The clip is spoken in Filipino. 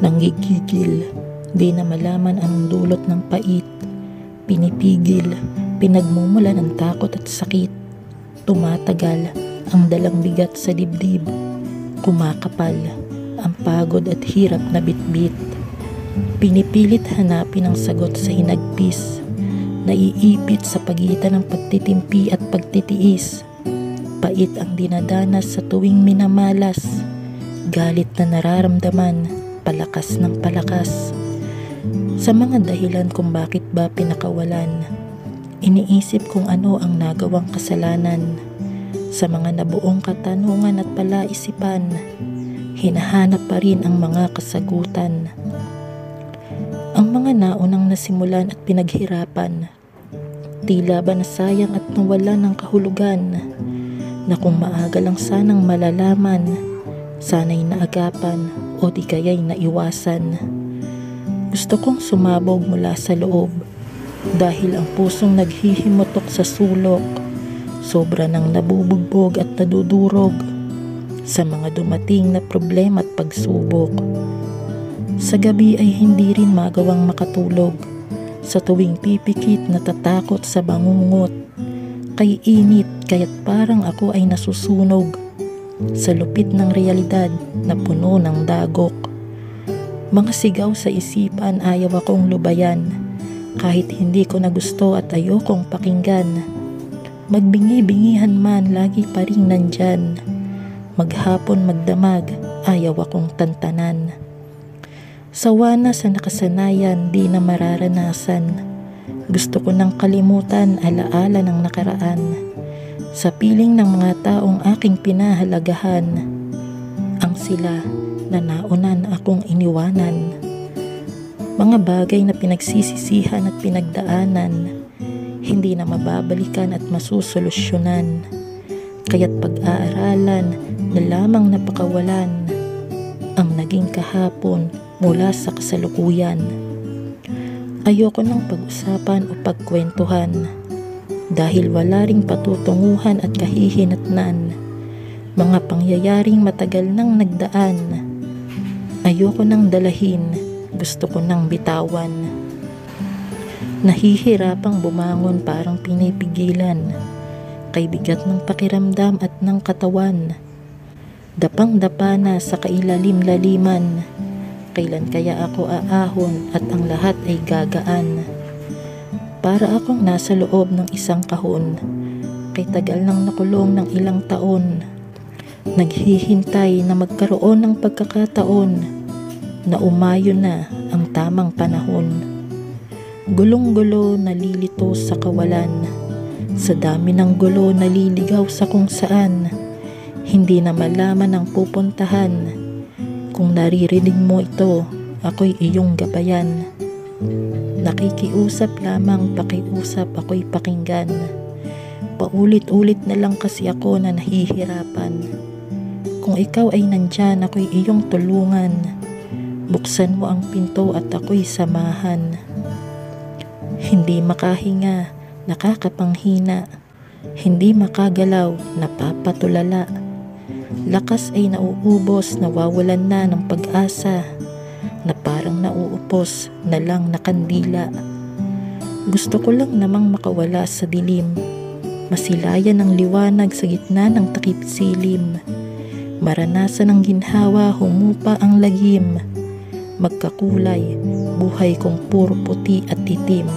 Nanggigigil, di na malaman anong dulot ng pait. Pinipigil, pinagmumula ng takot at sakit. Tumatagal, ang dalang bigat sa dibdib. Kumakapal, ang pagod at hirap na bitbit. Pinipilit hanapin ang sagot sa hinagpis. Naiipit sa pagitan ng pagtitimpi at pagtitiis. Pait ang dinadanas sa tuwing minamalas. Galit na nararamdaman, palakas ng palakas. Sa mga dahilan kung bakit ba pinakawalan, iniisip kung ano ang nagawang kasalanan. Sa mga nabuong katanungan at palaisipan, hinahanap pa rin ang mga kasagutan. Ang mga naunang nasimulan at pinaghirapan, tila ba nasayang at nawalan ng kahulugan, na kung maaga lang sanang malalaman, sana'y naagapan o di kaya'y naiwasan. Gusto kong sumabog mula sa loob, dahil ang pusong naghihimutok sa sulok, sobra nang nabubugbog at nadudurog sa mga dumating na problema at pagsubok. Sa gabi ay hindi rin magawang makatulog, sa tuwing pipikit natatakot sa bangungot, kay init kaya't parang ako ay nasusunog sa lupit ng realidad na puno ng dagok. Mga sigaw sa isipan ayaw akong lubayan, kahit hindi ko na gusto at ayokong pakinggan. Magbingi-bingihan man, lagi pa ring nandyan. Maghapon magdamag, ayaw akong tantanan. Sawa na sa nakasanayan, di na mararanasan. Gusto ko nang kalimutan, alaala ng nakaraan. Sa piling ng mga taong aking pinahalagahan, ang sila na naunan akong iniwanan. Mga bagay na pinagsisisihan at pinagdaanan, hindi na mababalikan at masusolusyonan. Kaya't pag-aaralan na lamang napakawalan ang naging kahapon mula sa kasalukuyan. Ayoko nang pag-usapan o pagkwentuhan, dahil wala ring patutunguhan at kahihinatnan. Mga pangyayaring matagal nang nagdaan, ayoko nang dalahin, gusto ko nang bitawan. Nahihirapang bumangon, parang pinipigilan, kay bigat ng pakiramdam at ng katawan. Dapang-dapa na sa kailalim-laliman, kailan kaya ako aahon at ang lahat ay gagaan. Para akong nasa loob ng isang kahon, kay tagal nang nakulong ng ilang taon. Naghihintay na magkaroon ng pagkakataon, na umayon na ang tamang panahon. Gulong-gulo, nalilito sa kawalan, sa dami ng gulo naliligaw sa kung saan. Hindi na malaman ang pupuntahan. Kung naririnig mo ito, ako'y iyong gabayan. Nakikiusap lamang, pakiusap, ako'y pakinggan. Paulit-ulit na lang kasi ako na nahihirapan. Kung ikaw ay nandyan, ako'y iyong tulungan. Buksan mo ang pinto at ako'y samahan. Hindi makahinga, nakakapanghina. Hindi makagalaw, napapatulala. Lakas ay nauubos, nawawalan na ng pag-asa, na parang nauupos na lang na kandila. Gusto ko lang namang makawala sa dilim, masilayan ng liwanag sa gitna ng takip silim. Maranasan ng ginhawa, humupa ang lagim. Magkakulay, buhay kong puro puti at itim.